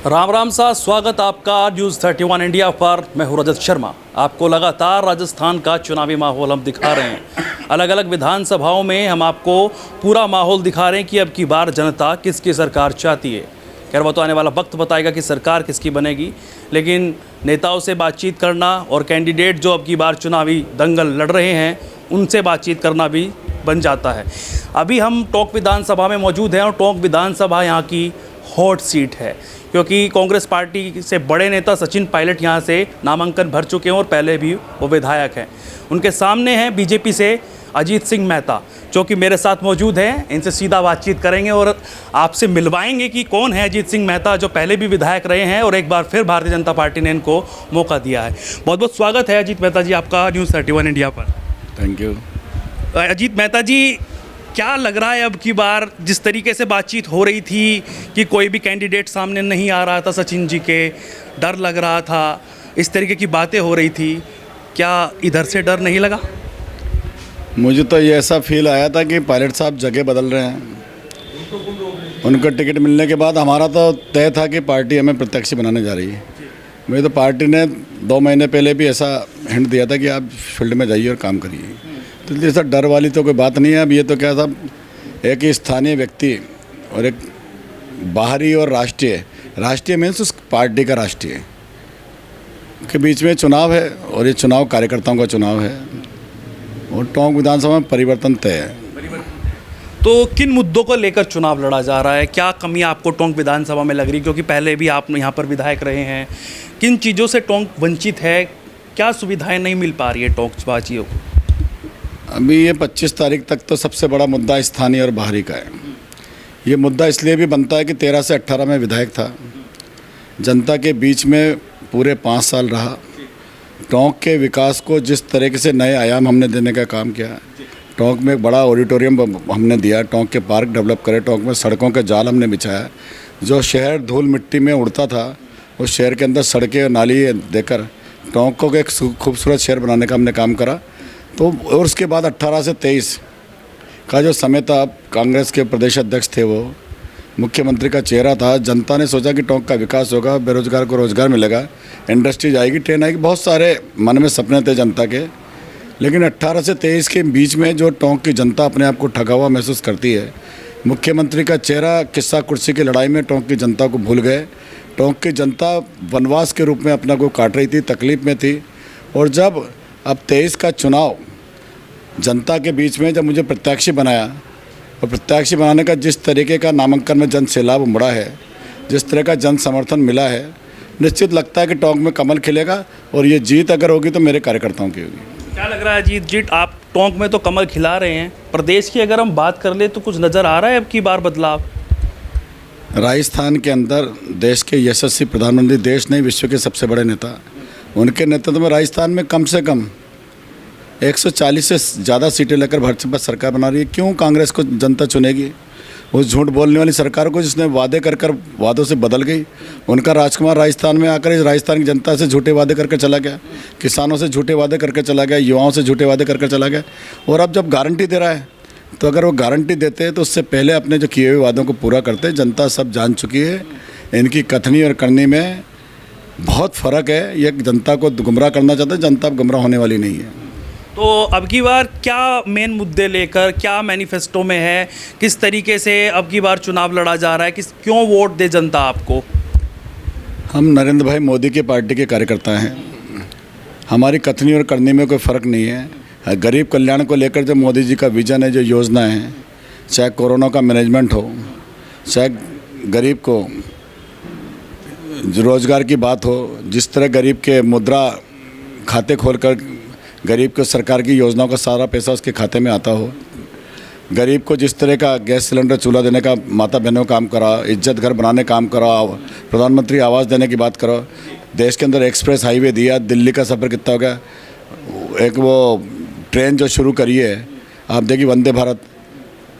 राम राम सा स्वागत आपका न्यूज़ 31 इंडिया पर। मैं हूं रजत शर्मा। आपको लगातार राजस्थान का चुनावी माहौल हम दिखा रहे हैं। अलग अलग विधानसभाओं में हम आपको पूरा माहौल दिखा रहे हैं कि अब की बार जनता किसकी सरकार चाहती है। खैर वो तो आने वाला वक्त बताएगा कि सरकार किसकी बनेगी, लेकिन नेताओं से बातचीत करना और कैंडिडेट जो अब की बार चुनावी दंगल लड़ रहे हैं उनसे बातचीत करना भी बन जाता है। अभी हम टोंक विधानसभा में मौजूद हैं और टोंक विधानसभा यहाँ की हॉट सीट है, क्योंकि कांग्रेस पार्टी से बड़े नेता सचिन पायलट यहाँ से नामांकन भर चुके हैं और पहले भी वो विधायक हैं। उनके सामने हैं बीजेपी से अजीत सिंह मेहता, जो कि मेरे साथ मौजूद हैं। इनसे सीधा बातचीत करेंगे और आपसे मिलवाएंगे कि कौन है अजीत सिंह मेहता, जो पहले भी विधायक रहे हैं और एक बार फिर भारतीय जनता पार्टी ने इनको मौका दिया है। बहुत बहुत स्वागत है अजीत मेहता जी आपका न्यूज़ 31 इंडिया पर। Thank you. अजीत मेहता जी, क्या लग रहा है अब की बार जिस तरीके से बातचीत हो रही थी कि कोई भी कैंडिडेट सामने नहीं आ रहा था, सचिन जी के डर लग रहा था, इस तरीके की बातें हो रही थी, क्या इधर से डर नहीं लगा? मुझे तो ये ऐसा फील आया था कि पायलट साहब जगह बदल रहे हैं। उनको टिकट मिलने के बाद हमारा तो तय था कि पार्टी हमें प्रत्याशी बनाने जा रही है। मुझे तो पार्टी ने 2 महीने पहले भी ऐसा हिंट दिया था कि आप फील्ड में जाइए और काम करिए। तो जैसा डर वाली तो कोई बात नहीं है। अब ये तो क्या था, एक स्थानीय व्यक्ति और एक बाहरी और राष्ट्रीय मीन्स उस पार्टी का राष्ट्रीय के बीच में चुनाव है, और ये चुनाव कार्यकर्ताओं का चुनाव है और टोंक विधानसभा में परिवर्तन तय है। तो किन मुद्दों को लेकर चुनाव लड़ा जा रहा है? क्या कमी आपको टोंक विधानसभा में लग रही है, क्योंकि पहले भी आप यहाँ पर विधायक रहे हैं? किन चीज़ों से टोंक वंचित है? क्या सुविधाएं नहीं मिल पा रही है टोंक वासियों को? अभी ये 25 तारीख तक तो सबसे बड़ा मुद्दा स्थानीय और बाहरी का है। ये मुद्दा इसलिए भी बनता है कि 13 से 18 में विधायक था, जनता के बीच में पूरे 5 साल रहा। टोंक के विकास को जिस तरीके से नए आयाम हमने देने का काम किया, टोंक में एक बड़ा ऑडिटोरियम हमने दिया, टोंक के पार्क डेवलप करे, टोंक में सड़कों के जाल हमने बिछाया। जो शहर धूल मिट्टी में उड़ता था, उस शहर के अंदर सड़कें और नाली देकर टोंक को एक खूबसूरत शहर बनाने का हमने काम करा। तो और उसके बाद 18 से 23 का जो समय था, कांग्रेस के प्रदेश अध्यक्ष थे, वो मुख्यमंत्री का चेहरा था। जनता ने सोचा कि टोंक का विकास होगा, बेरोजगार को रोजगार मिलेगा, इंडस्ट्रीज आएगी, ट्रेन आएगी, बहुत सारे मन में सपने थे जनता के। लेकिन 18 से 23 के बीच में जो टोंक की जनता अपने आप को ठगा हुआ महसूस करती है, मुख्यमंत्री का चेहरा किस्सा कुर्सी की लड़ाई में टोंक की जनता को भूल गए। टोंक की जनता वनवास के रूप में अपना को काट रही थी, तकलीफ में थी। और जब अब 23 का चुनाव जनता के बीच में जब मुझे प्रत्याशी बनाया, और प्रत्याशी बनाने का जिस तरीके का नामांकन में जन सैलाब उमड़ा है, जिस तरह का जन समर्थन मिला है, निश्चित लगता है कि टोंक में कमल खिलेगा। और ये जीत अगर होगी तो मेरे कार्यकर्ताओं की होगी। क्या लग रहा है जीत आप टोंक में तो कमल खिला रहे हैं, प्रदेश की अगर हम बात कर ले तो कुछ नज़र आ रहा है अब की बार बदलाव? राजस्थान के अंदर देश के यशस्वी प्रधानमंत्री, देश नहीं विश्व के सबसे बड़े नेता, उनके नेतृत्व में राजस्थान में कम से कम 140 से ज़्यादा सीटें लेकर भाजपा सरकार बना रही है। क्यों कांग्रेस को जनता चुनेगी? उस झूठ बोलने वाली सरकार को, जिसने वादे कर वादों से बदल गई। उनका राजकुमार राजस्थान में आकर इस राजस्थान की जनता से झूठे वादे करके चला गया, किसानों से झूठे वादे करके चला गया, युवाओं से झूठे वादे करके चला गया। और अब जब गारंटी दे रहा है, तो अगर वो गारंटी देते तो उससे पहले अपने जो किए हुए वादों को पूरा करते। जनता सब जान चुकी है, इनकी कथनी और करनी में बहुत फ़र्क है। ये जनता को गुमराह करना चाहते हैं, जनता अब गुमराह होने वाली नहीं है। तो अब की बार क्या मेन मुद्दे लेकर, क्या मैनिफेस्टो में है, किस तरीके से अब की बार चुनाव लड़ा जा रहा है, क्यों वोट दे जनता आपको? हम नरेंद्र भाई मोदी की पार्टी के कार्यकर्ता हैं। हमारी कथनी और करनी में कोई फ़र्क नहीं है। गरीब कल्याण को लेकर जो मोदी जी का विजन है, जो योजना है, चाहे कोरोना का मैनेजमेंट हो, चाहे गरीब को रोज़गार की बात हो, जिस तरह गरीब के मुद्रा खाते खोलकर गरीब को सरकार की योजनाओं का सारा पैसा उसके खाते में आता हो, गरीब को जिस तरह का गैस सिलेंडर चूल्हा देने का माता बहनों का काम करा, इज्जत घर बनाने काम करा, प्रधानमंत्री आवास देने की बात करो, देश के अंदर एक्सप्रेस हाईवे दिया, दिल्ली का सफ़र कितना हो गया, एक वो ट्रेन जो शुरू करी है आप देखिए वंदे भारत,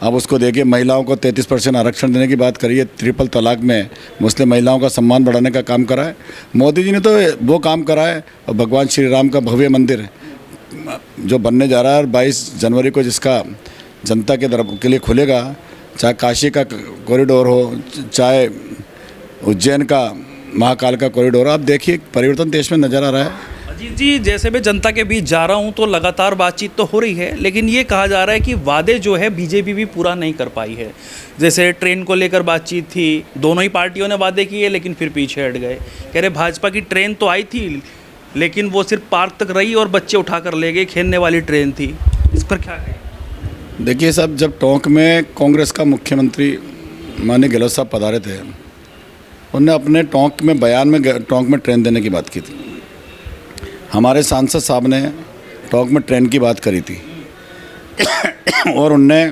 आप उसको देखिए, महिलाओं को 33% आरक्षण देने की बात करिए, ट्रिपल तलाक में मुस्लिम महिलाओं का सम्मान बढ़ाने का काम करा है मोदी जी ने। तो वो काम करा है। और भगवान श्री राम का भव्य मंदिर जो बनने जा रहा है, और 22 जनवरी को जिसका जनता के लिए खुलेगा, चाहे काशी का कॉरिडोर हो, चाहे उज्जैन का महाकाल का कॉरिडोर, आप देखिए परिवर्तन देश में नज़र आ रहा है। अजीत जी, जैसे मैं जनता के बीच जा रहा हूं तो लगातार बातचीत तो हो रही है, लेकिन ये कहा जा रहा है कि वादे जो है बीजेपी भी पूरा नहीं कर पाई है। जैसे ट्रेन को लेकर बातचीत थी, दोनों ही पार्टियों ने वादे किए लेकिन फिर पीछे हट गए। कह रहे भाजपा की ट्रेन तो आई थी लेकिन वो सिर्फ पार्क तक रही और बच्चे उठाकर ले गए, खेलने वाली ट्रेन थी। इस पर क्या कहें? देखिए साहब, जब टोंक में कांग्रेस का मुख्यमंत्री माननीय गहलोत साहब पधारे थे, उन्होंने अपने टोंक में बयान में टोंक में ट्रेन देने की बात की थी। हमारे सांसद साहब ने टोंक में ट्रेन की बात करी थी और उनने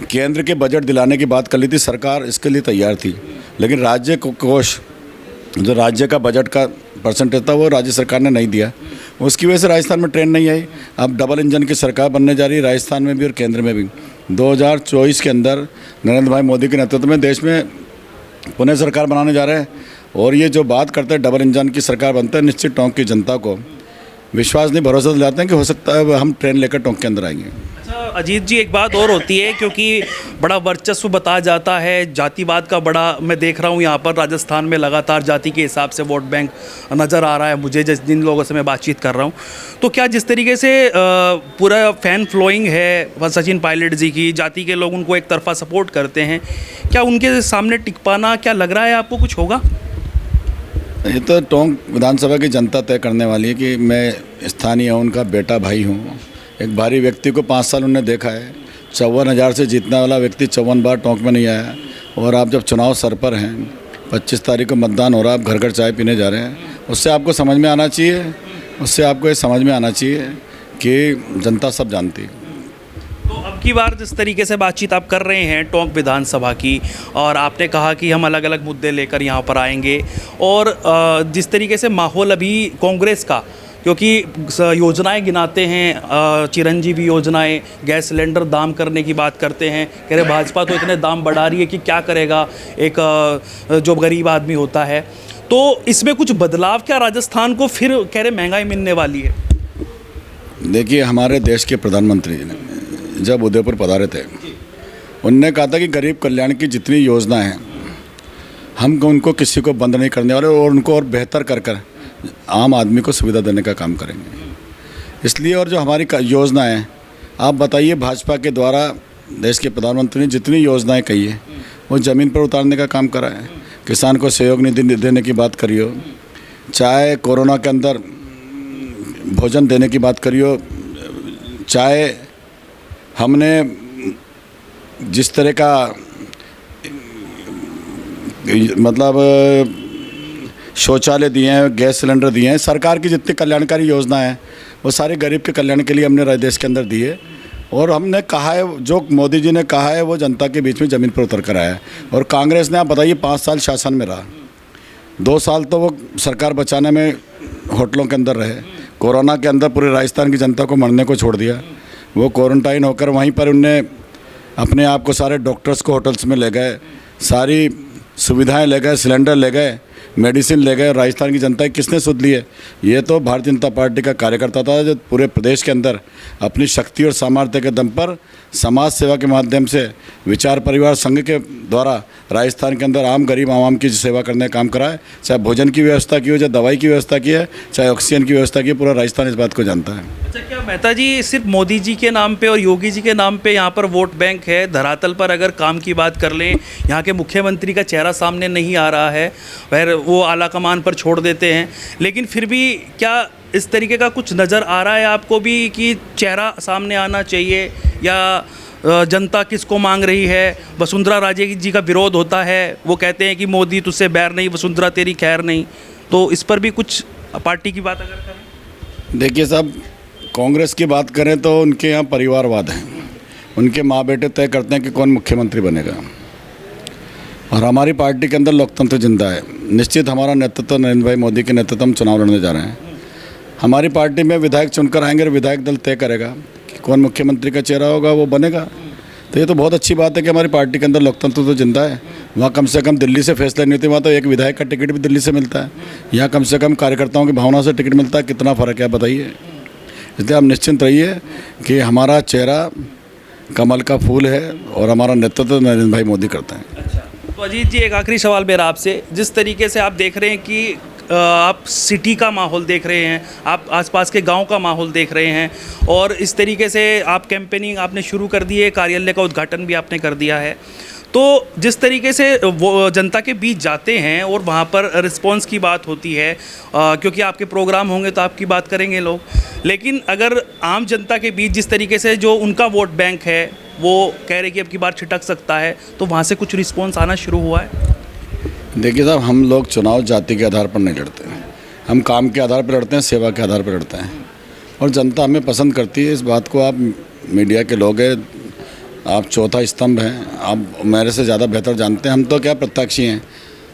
केंद्र के बजट दिलाने की बात कर ली थी। सरकार इसके लिए तैयार थी, लेकिन राज्य कोष जो राज्य का बजट का परसेंटेज था वो राज्य सरकार ने नहीं दिया। उसकी वजह से राजस्थान में ट्रेन नहीं आई। अब डबल इंजन की सरकार बनने जा रही है राजस्थान में भी और केंद्र में भी। 2024 के अंदर नरेंद्र भाई मोदी के नेतृत्व में देश में पुनः सरकार बनाने जा रहे हैं और ये जो बात करते हैं डबल इंजन की सरकार बनता है, निश्चित टोंक की जनता को विश्वास नहीं, भरोसा दिलाते हैं कि हो सकता है हम ट्रेन लेकर टोंक के अंदर आएंगे। अच्छा अजीत जी, एक बात और होती है, क्योंकि बड़ा वर्चस्व बताया जाता है, जातिवाद का बड़ा मैं देख रहा हूँ यहाँ पर राजस्थान में लगातार जाति के हिसाब से वोट बैंक नज़र आ रहा है मुझे, जिन लोगों से मैं बातचीत कर रहा हूँ। तो क्या जिस तरीके से पूरा फैन फ्लोइंग है सचिन पायलट जी की, जाति के लोग उनको एक तरफा सपोर्ट करते हैं, क्या उनके सामने टिक पाना क्या लग रहा है आपको कुछ होगा? ये तो टोंक विधानसभा की जनता तय करने वाली है कि मैं स्थानीय हूँ, उनका बेटा भाई हूँ। एक भारी व्यक्ति को 5 साल उन्होंने देखा है, 54,000 से जीतने वाला व्यक्ति 54 बार टोंक में नहीं आया। और आप जब चुनाव सर पर हैं, 25 तारीख को मतदान हो रहा है, आप घर घर चाय पीने जा रहे हैं, उससे आपको समझ में आना चाहिए, उससे आपको ये समझ में आना चाहिए कि जनता सब जानती है। तो अब की बार जिस तरीके से बातचीत आप कर रहे हैं टोंक विधानसभा की, और आपने कहा कि हम अलग अलग मुद्दे लेकर यहाँ पर आएंगे, और जिस तरीके से माहौल अभी कांग्रेस का, क्योंकि योजनाएं गिनाते हैं, चिरंजीवी योजनाएं, गैस सिलेंडर दाम करने की बात करते हैं, कह रहे भाजपा तो इतने दाम बढ़ा रही है कि क्या करेगा एक जो गरीब आदमी होता है। तो इसमें कुछ बदलाव क्या राजस्थान को फिर कह रहे महंगाई मिलने वाली है? देखिए, हमारे देश के प्रधानमंत्री जी ने जब उदयपुर पधारे थे, उनने कहा था कि गरीब कल्याण की जितनी योजना है हम उनको किसी को बंद नहीं करने वाले और उनको और बेहतर कर कर आम आदमी को सुविधा देने का काम करेंगे। इसलिए और जो हमारी योजना है, आप बताइए, भाजपा के द्वारा देश के प्रधानमंत्री ने जितनी योजनाएं कही है वो ज़मीन पर उतारने का काम करा है। किसान को सहयोग निधि देने की बात करियो, चाहे कोरोना के अंदर भोजन देने की बात करियो, चाहे हमने जिस तरह का मतलब शौचालय दिए हैं, गैस सिलेंडर दिए हैं, सरकार की जितनी कल्याणकारी योजना है वो सारे गरीब के कल्याण के लिए हमने देश के अंदर दी है। और हमने कहा है, जो मोदी जी ने कहा है वो जनता के बीच में ज़मीन पर उतर कर आया है। और कांग्रेस ने, आप बताइए, 5 साल शासन में रहा, 2 साल तो वो सरकार बचाने में होटलों के अंदर रहे, कोरोना के अंदर पूरे राजस्थान की जनता को मरने को छोड़ दिया। वो क्वारंटाइन होकर वहीं पर उनने अपने आप को, सारे डॉक्टर्स को होटल्स में ले गए, सारी सुविधाएं ले गए, सिलेंडर ले गए, मेडिसिन ले गए। राजस्थान की जनता किसने सुध ली है? ये तो भारतीय जनता पार्टी का कार्यकर्ता था जो पूरे प्रदेश के अंदर अपनी शक्ति और सामर्थ्य के दम पर समाज सेवा के माध्यम से विचार परिवार संघ के द्वारा राजस्थान के अंदर आम गरीब आवाम की सेवा करने का काम करा है। चाहे भोजन की व्यवस्था की हो, चाहे दवाई की व्यवस्था की है, चाहे ऑक्सीजन की व्यवस्था की है, पूरा राजस्थान इस बात को जानता है। अच्छा, क्या मेहता जी सिर्फ मोदी जी के नाम पे और योगी जी के नाम पे यहाँ पर वोट बैंक है? धरातल पर अगर काम की बात कर लें, यहाँ के मुख्यमंत्री का चेहरा सामने नहीं आ रहा है, फिर वो आला कमान पर छोड़ देते हैं, लेकिन फिर भी क्या इस तरीके का कुछ नज़र आ रहा है आपको भी कि चेहरा सामने आना चाहिए, या जनता किसको मांग रही है? वसुंधरा राजे जी का विरोध होता है, वो कहते हैं कि मोदी तुझसे बैर नहीं, वसुंधरा तेरी खैर नहीं। तो इस पर भी कुछ पार्टी की बात अगर करें? देखिए साहब, कांग्रेस की बात करें तो उनके यहाँ परिवारवाद है, उनके माँ बेटे तय करते हैं कि कौन मुख्यमंत्री बनेगा। और हमारी पार्टी के अंदर लोकतंत्र जिंदा है। निश्चित हमारा नेतृत्व नरेंद्र भाई मोदी के नेतृत्व हम चुनाव लड़ने जा रहे हैं। हमारी पार्टी में विधायक चुनकर आएंगे और विधायक दल तय करेगा कि कौन मुख्यमंत्री का चेहरा होगा, वो बनेगा। तो ये तो बहुत अच्छी बात है कि हमारी पार्टी के अंदर लोकतंत्र तो जिंदा है। वहाँ कम से कम दिल्ली से फैसला नहीं होती, वहाँ तो एक विधायक का टिकट भी दिल्ली से मिलता है। यहाँ कम से कम कार्यकर्ताओं की भावना से टिकट मिलता है। कितना फ़र्क है बताइए। इसलिए आप निश्चिंत रहिए कि हमारा चेहरा कमल का फूल है और हमारा नेतृत्व नरेंद्र भाई मोदी करते हैं। अच्छा, तो अजीत जी, एक आखिरी सवाल मेरा आपसे, जिस तरीके से आप देख रहे हैं कि आप सिटी का माहौल देख रहे हैं, आप आसपास के गांव का माहौल देख रहे हैं, और इस तरीके से आप कैंपेनिंग आपने शुरू कर दी है, कार्यालय का उद्घाटन भी आपने कर दिया है, तो जिस तरीके से वो जनता के बीच जाते हैं और वहाँ पर रिस्पांस की बात होती है, क्योंकि आपके प्रोग्राम होंगे तो आपकी बात करेंगे लोग, लेकिन अगर आम जनता के बीच जिस तरीके से जो उनका वोट बैंक है वो कह रहे कि अब की बार छिटक सकता है, तो वहाँ से कुछ रिस्पांस आना शुरू हुआ है? देखिए साहब, हम लोग चुनाव जाति के आधार पर नहीं लड़ते हैं, हम काम के आधार पर लड़ते हैं, सेवा के आधार पर लड़ते हैं, और जनता हमें पसंद करती है। इस बात को आप मीडिया के लोग हैं, आप चौथा स्तंभ हैं, आप मेरे से ज़्यादा बेहतर जानते हैं। हम तो क्या प्रत्याशी हैं,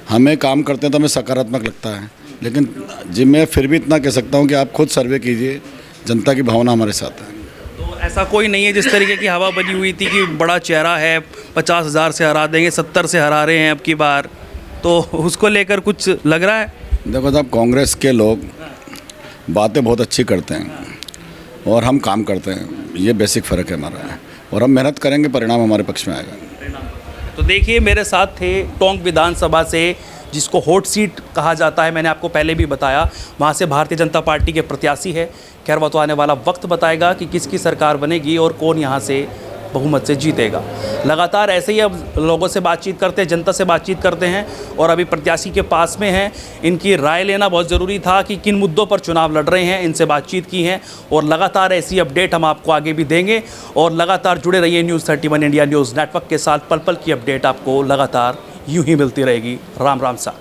हमें काम करते हैं तो हमें सकारात्मक लगता है, लेकिन जी मैं फिर भी इतना कह सकता हूँ कि आप खुद सर्वे कीजिए, जनता की भावना हमारे साथ है। तो ऐसा कोई नहीं है जिस तरीके की हवा बनी हुई थी कि बड़ा चेहरा है, 50,000 से हरा देंगे, 70 से हरा रहे हैं अब की बार, तो उसको लेकर कुछ लग रहा है? देखो साहब, कांग्रेस के लोग बातें बहुत अच्छी करते हैं और हम काम करते हैं, ये बेसिक फ़र्क है हमारा, और हम मेहनत करेंगे, परिणाम हमारे पक्ष में आएगा। तो देखिए, मेरे साथ थे टोंक विधानसभा से, जिसको हॉट सीट कहा जाता है, मैंने आपको पहले भी बताया, वहाँ से भारतीय जनता पार्टी के प्रत्याशी है। खैर, वो तो आने वाला वक्त बताएगा कि किसकी सरकार बनेगी और कौन यहाँ से बहुमत से जीतेगा। लगातार ऐसे ही अब लोगों से बातचीत करते हैं, जनता से बातचीत करते हैं, और अभी प्रत्याशी के पास में हैं, इनकी राय लेना बहुत ज़रूरी था कि किन मुद्दों पर चुनाव लड़ रहे हैं, इनसे बातचीत की है, और लगातार ऐसी अपडेट हम आपको आगे भी देंगे। और लगातार जुड़े रहिए न्यूज़ 31 इंडिया न्यूज़ नेटवर्क के साथ, पल पल की अपडेट आपको लगातार यूं ही मिलती रहेगी। राम राम सा।